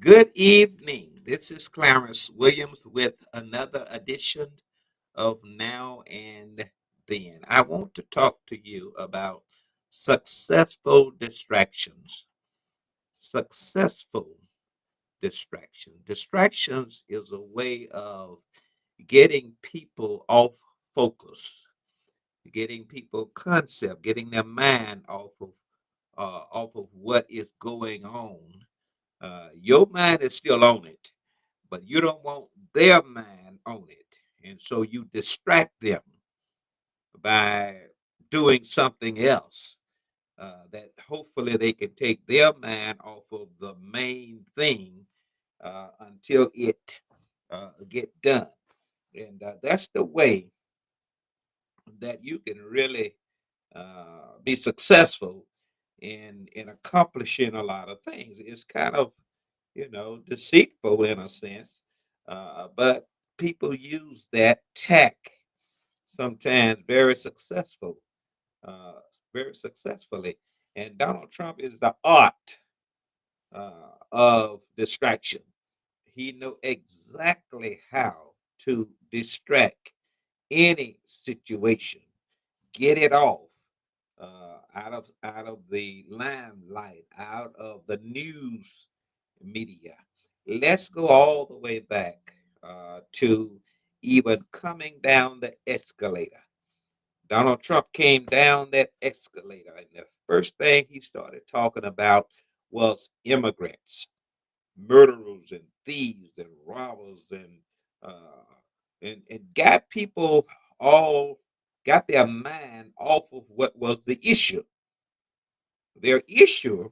Good evening. This is Clarence Williams with another edition of Now and Then. I want to talk to you about successful distractions. Successful distraction. Distractions is a way of getting people off focus, getting people concept, getting their mind off of what is going on. Your mind is still on it, but you don't want their mind on it. And so you distract them by doing something else that hopefully they can take their mind off of the main thing until it get done. And that's the way that you can really be successful in accomplishing a lot of things. It's kind of deceitful in a sense, but people use that tack sometimes uh, very successfully. And Donald Trump is the art of distraction. He know exactly how to distract any situation, get it off out of the limelight, out of the news media. Let's go all the way back to even coming down the escalator. Donald Trump came down that escalator, and the first thing he started talking about was immigrants, murderers, and thieves, and robbers, uh, and got people all got their mind off of what was the issue. Their issue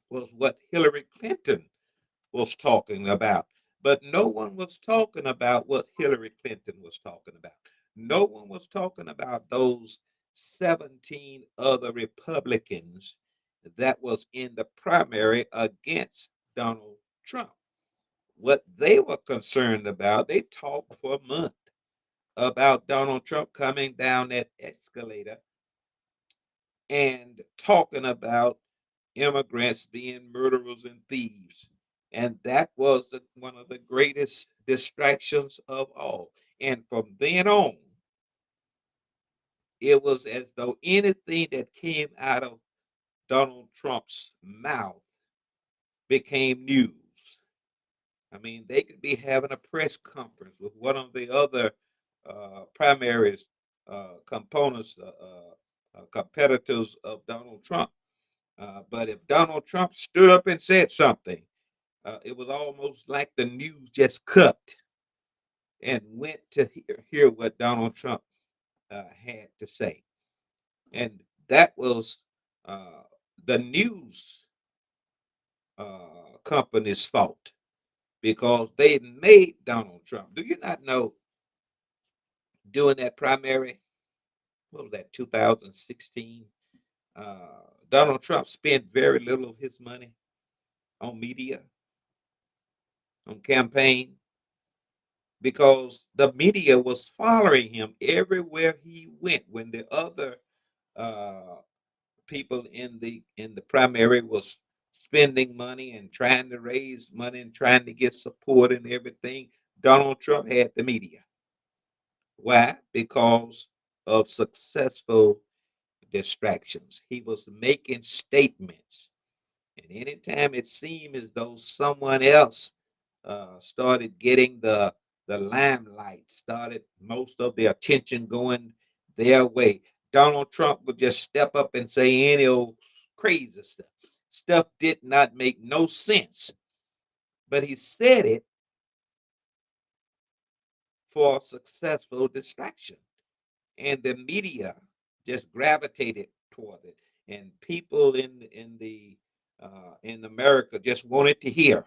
was what Hillary Clinton was talking about. But no one was talking about what Hillary Clinton was talking about. No one was talking about those 17 other Republicans that was in the primary against Donald Trump. What they were concerned about, they talked for a month about Donald Trump coming down that escalator and talking about immigrants being murderers and thieves. And that was one of the greatest distractions of all. And from then on, it was as though anything that came out of Donald Trump's mouth became news. I mean, they could be having a press conference with one of the other primaries components, competitors of Donald Trump. But if Donald Trump stood up and said something, it was almost like the news just cut and went to hear what Donald Trump had to say. And that was uh, the news company's fault because they made Donald Trump. Do you not know during that primary, what was that, 2016? Donald Trump spent very little of his money on media, on campaign, because the media was following him everywhere he went. When the other uh, people in the primary was spending money and trying to raise money and trying to get support and everything, Donald Trump had the media. Why? Because of successful distractions. He was making statements. And anytime it seemed as though someone else started getting the limelight, started most of the attention going their way, Donald Trump would just step up and say any old crazy stuff. Stuff did not make no sense, but he said it for successful distraction. And the media just gravitated toward it, and people in America just wanted to hear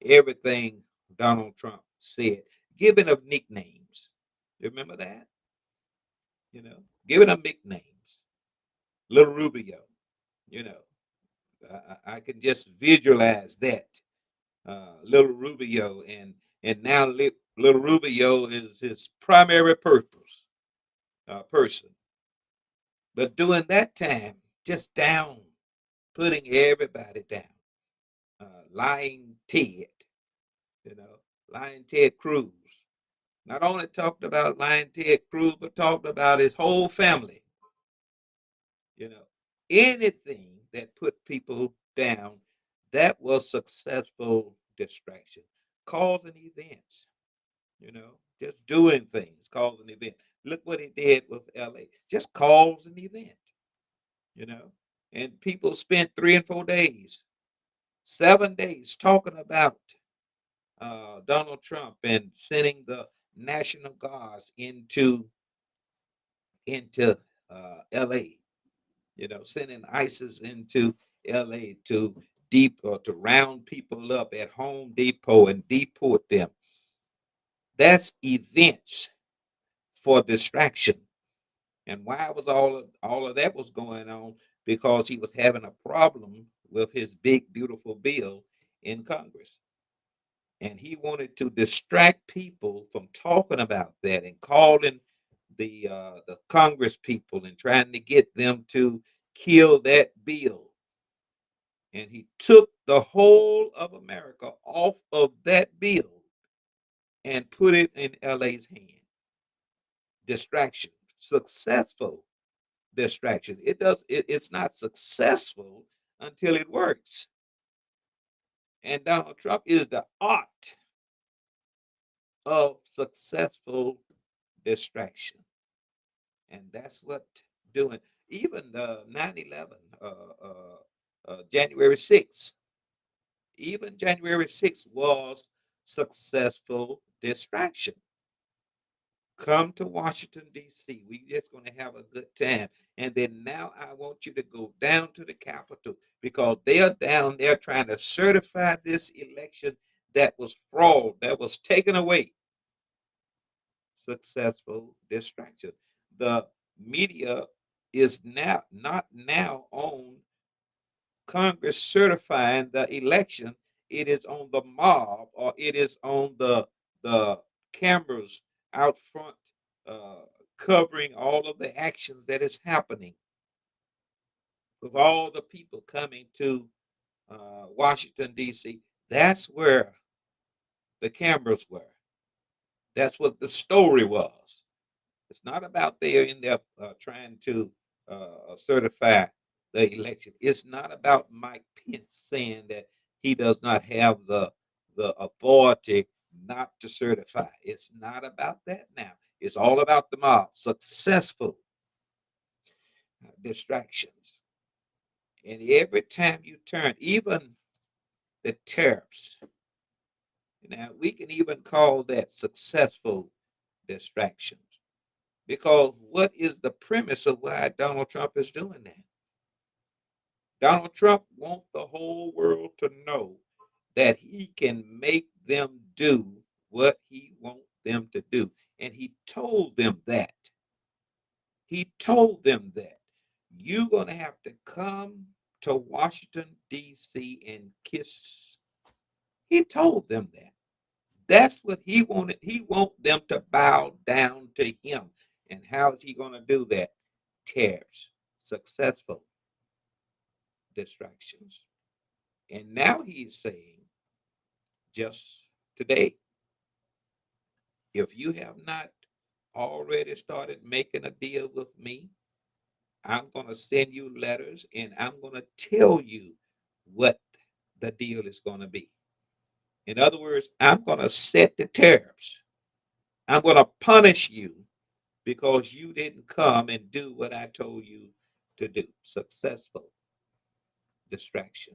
everything Donald Trump said, giving them nicknames. Remember that? You know, giving them nicknames. Little Rubio. You know, I can just visualize that. Little Rubio, and now Little Rubio is his primary purpose person. But during that time, just down, putting everybody down. Lying Ted, you know, Lying Ted Cruz. Not only talked about Lying Ted Cruz, but talked about his whole family. You know, anything that put people down, that was successful distraction. Causing events, just doing things, cause an event. Look what he did with LA. Just cause an event, you know. And people spent 3 and 4 days, 7 days talking about Donald Trump and sending the National Guards into LA, sending ISIS into LA to deep or to round people up at Home Depot and deport them. That's events for distraction. And why was all of that was going on? Because he was having a problem with his big beautiful bill in Congress. And he wanted to distract people from talking about that and calling the Congress people and trying to get them to kill that bill. And he took the whole of America off of that bill and put it in LA's hand. Distraction, successful distraction. It's not successful until it works. And Donald Trump is the art of successful distraction. And that's what doing. Even 9/11, January 6th, even January 6th was successful distraction. Come to Washington, D.C. We just going to have a good time. And then now I want you to go down to the Capitol because they are down there trying to certify this election that was fraud, that was taken away. Successful distraction. The media is now not now on Congress certifying the election. It is on the mob, or it is on the cameras out front, uh, covering all of the action that is happening with all the people coming to Washington D.C. That's where the cameras were. That's what the story was. It's not about they are in there trying to certify the election. It's not about Mike Pence saying that he does not have the authority not to certify. It's not about that now. It's all about the mob. Successful distractions. And every time you turn, even the tariffs, now we can even call that successful distractions. Because what is the premise of why Donald Trump is doing that? Donald Trump wants the whole world to know that he can make them do what he wants them to do. And he told them that. He told them that you're going to have to come to Washington, D.C. and kiss. He told them that. That's what he wanted. He wants them to bow down to him. And how is he going to do that? Tariffs, successful distractions. And now he's saying, just today, if you have not already started making a deal with me, I'm going to send you letters and I'm going to tell you what the deal is going to be. In other words, I'm going to set the tariffs. I'm going to punish you because you didn't come and do what I told you to do. Successful distraction.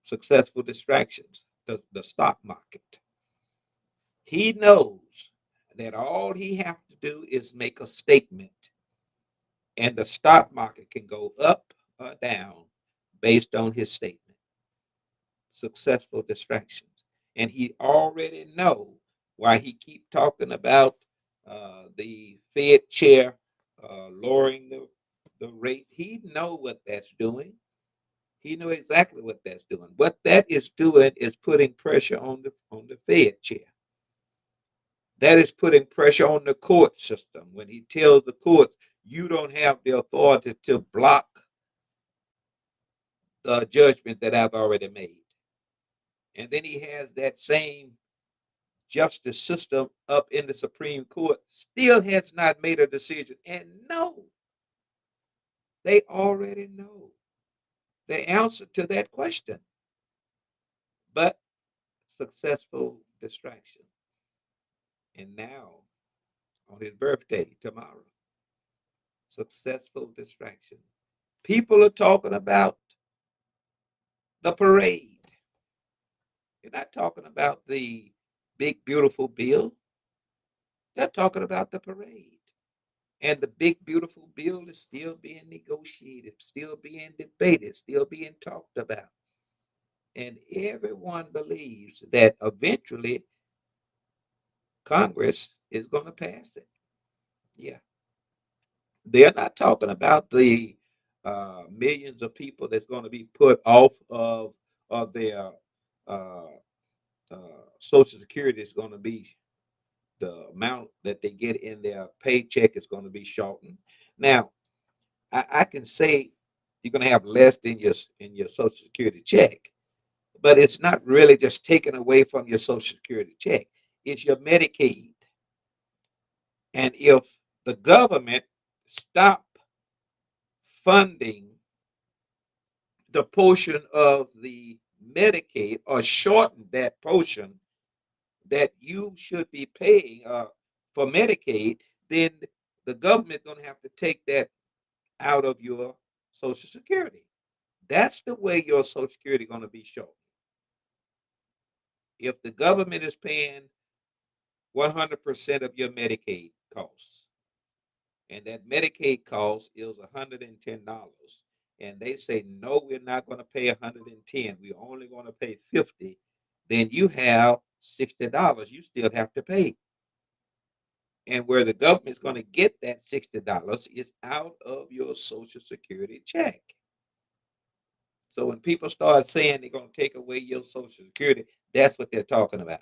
Successful distractions. The stock market. He knows that all he has to do is make a statement, and the stock market can go up or down based on his statement. Successful distractions, and he already know why he keep talking about the Fed chair lowering the rate. He know what that's doing. He know exactly what that's doing. What that is doing is putting pressure on the Fed chair. That is putting pressure on the court system when he tells the courts, you don't have the authority to block the judgment that I've already made. And then he has that same justice system up in the Supreme Court, still has not made a decision. And no, they already know the answer to that question. But successful distraction. And now, on his birthday tomorrow, successful distraction. People are talking about the parade. You're not talking about the big, beautiful bill. They're talking about the parade. And the big, beautiful bill is still being negotiated, still being debated, still being talked about. And everyone believes that eventually Congress is going to pass it. Yeah. They're not talking about the millions of people that's going to be put off of their uh, uh, Social Security is going to be the amount that they get in their paycheck is going to be shortened. Now, I can say you're going to have less in your Social Security check, but it's not really just taken away from your Social Security check. It's your Medicaid, and if the government stop funding the portion of the Medicaid or shorten that portion that you should be paying for Medicaid, then the government is going to have to take that out of your Social Security. That's the way your Social Security is going to be short. If the government is paying 100% of your Medicaid costs, and that Medicaid cost is $110, and they say, no, we're not going to pay 110, we're only going to pay 50, then you have $60 you still have to pay. And where the government is going to get that $60 is out of your Social Security check. So when people start saying they're going to take away your Social Security, that's what they're talking about.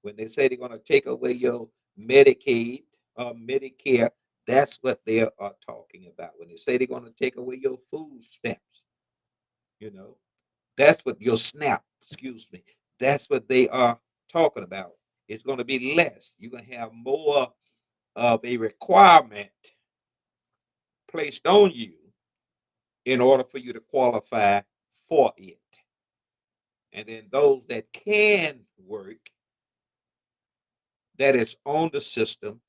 When they say they're going to take away your Medicaid or Medicare, that's what they are talking about. When they say they're going to take away your food stamps, you know, that's what your SNAP, excuse me, that's what they are talking about. It's going to be less. You're going to have more of a requirement placed on you in order for you to qualify for it. And then those that can work, that is on the system,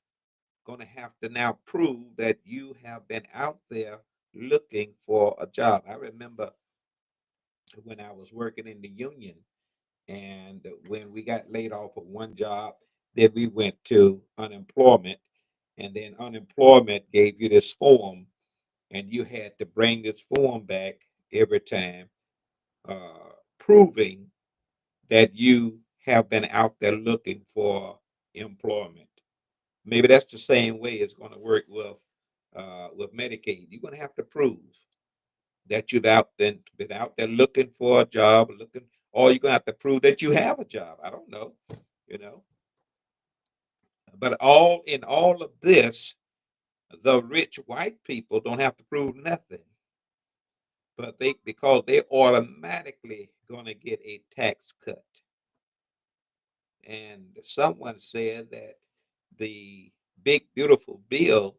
going to have to now prove that you have been out there looking for a job. I remember when I was working in the union, and when we got laid off of one job, then we went to unemployment, and then unemployment gave you this form, and you had to bring this form back every time, proving that you have been out there looking for employment. Maybe that's the same way it's going to work with Medicaid. You're going to have to prove that you've been out there looking for a job, looking, or you're going to have to prove that you have a job. I don't know, you know. But all of this, the rich white people don't have to prove nothing, but they because they automatically going to get a tax cut. And someone said that the big beautiful bill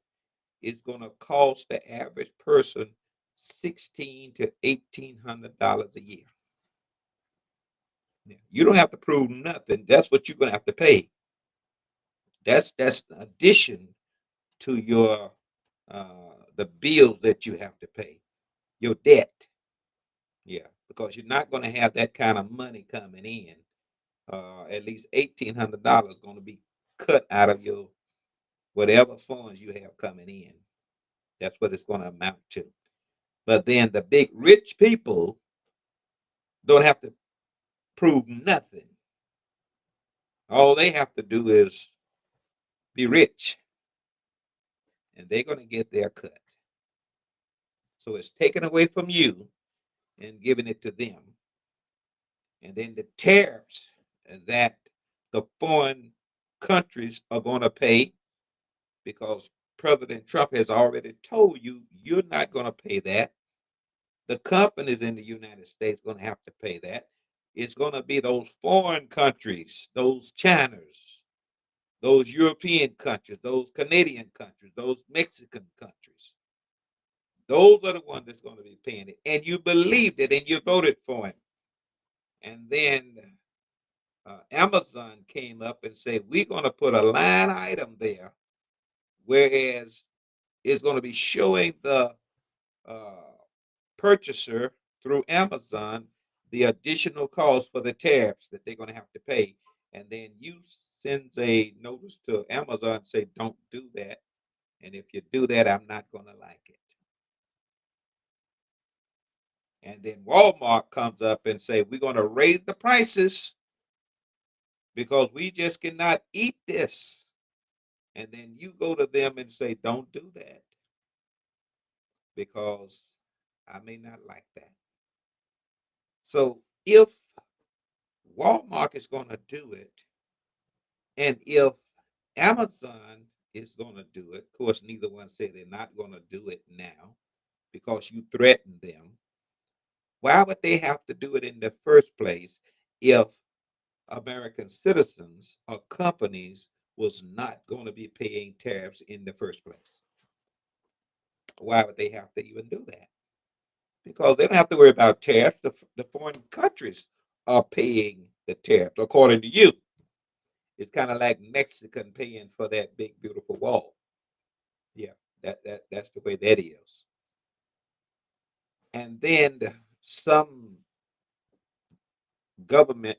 is going to cost the average person $1,600 to $1,800 a year. Yeah. You don't have to prove nothing. That's what you're going to have to pay. That's an addition to your the bills that you have to pay, your debt. Yeah, because you're not going to have that kind of money coming in. At least $1,800 going to be cut out of your whatever funds you have coming in. That's what it's going to amount to. But then the big rich people don't have to prove nothing. All they have to do is be rich, and they're going to get their cut. So it's taken away from you and giving it to them. And then the tariffs that the foreign countries are going to pay, because President Trump has already told you you're not going to pay that. the companies in the United States going to have to pay that. It's going to be those foreign countries, those Chinas, those European countries, those Canadian countries, those Mexican countries. Those are the ones that's going to be paying it. And you believed it and you voted for it. And then Amazon came up and said, we're going to put a line item there, whereas it's going to be showing the uh, purchaser through Amazon the additional cost for the tariffs that they're going to have to pay. And then you send a notice to Amazon and say, don't do that. And if you do that, I'm not going to like it. And then Walmart comes up and say, we're going to raise the prices because we just cannot eat this. And then you go to them and say, don't do that because I may not like that. So if Walmart is going to do it, and if Amazon is going to do it, of course, neither one said they're not going to do it now because you threatened them. Why would they have to do it in the first place if American citizens or companies was not going to be paying tariffs in the first place? Why would they have to even do that? Because they don't have to worry about tariffs. The foreign countries are paying the tariffs, according to you. It's kind of like Mexican paying for that big, beautiful wall. Yeah, that's the way that is. And then some government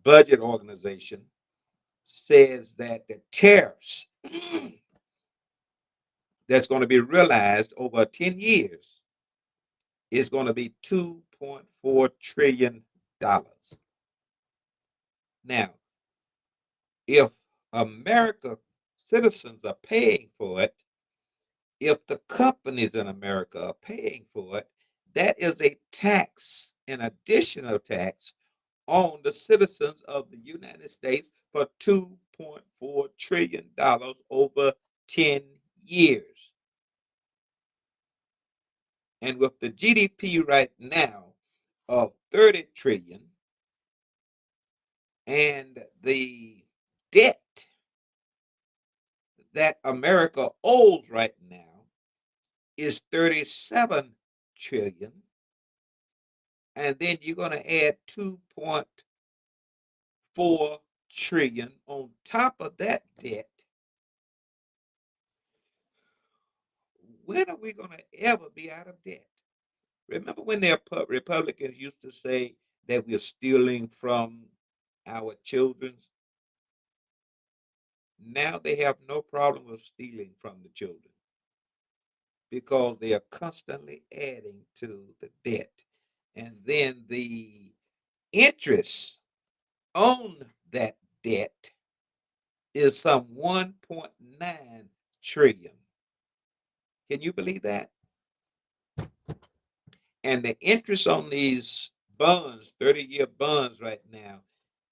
budget organization says that the tariffs that's going to be realized over 10 years is going to be $2.4 trillion. Now, if America citizens are paying for it, if the companies in America are paying for it, that is a tax, an additional tax on the citizens of the United States for $2.4 trillion over 10 years. And with the GDP right now of 30 trillion and the debt that America owes right now is 37 trillion, and then you're going to add 2.4 trillion on top of that debt. When are we going to ever be out of debt? Remember when the Republicans used to say that we're stealing from our children? Now they have no problem with stealing from the children because they are constantly adding to the debt. And then the interest on that debt is some 1.9 trillion. Can you believe that? And the interest on these bonds, 30-year bonds right now,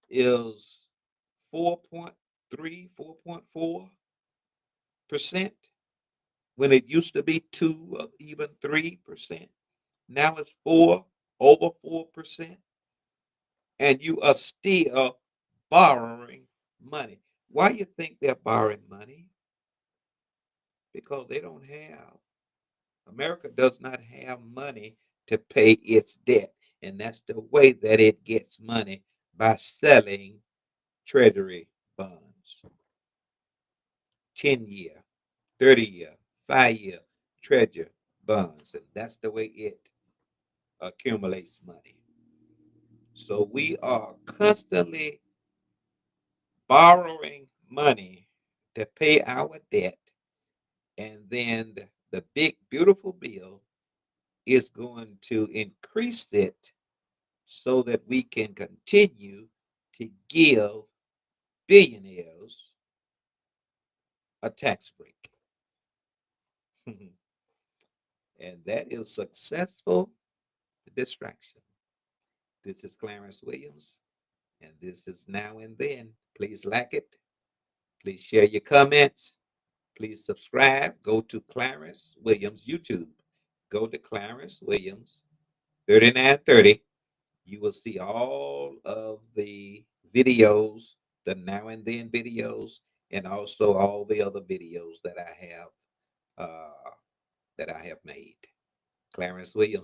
is 4.3, 4.4% when it used to be 2 or even 3%. Now it's 4, over 4%, and you are still borrowing money. Why you think they're borrowing money? Because they don't have, America does not have money to pay its debt. And that's the way that it gets money, by selling treasury bonds. 10-year, 30-year, 5-year treasury bonds. And that's the way it accumulates money. So we are constantly borrowing money to pay our debt. And then the big, beautiful bill is going to increase it so that we can continue to give billionaires a tax break. And that is successful distraction. This is Clarence Williams, and this is Now and Then. Please like it. Please share your comments. Please subscribe. Go to Clarence Williams YouTube. go to Clarence Williams 3930. You will see all of the videos, the now and then videos, and also all the other videos uh, that I have made. Clarence Williams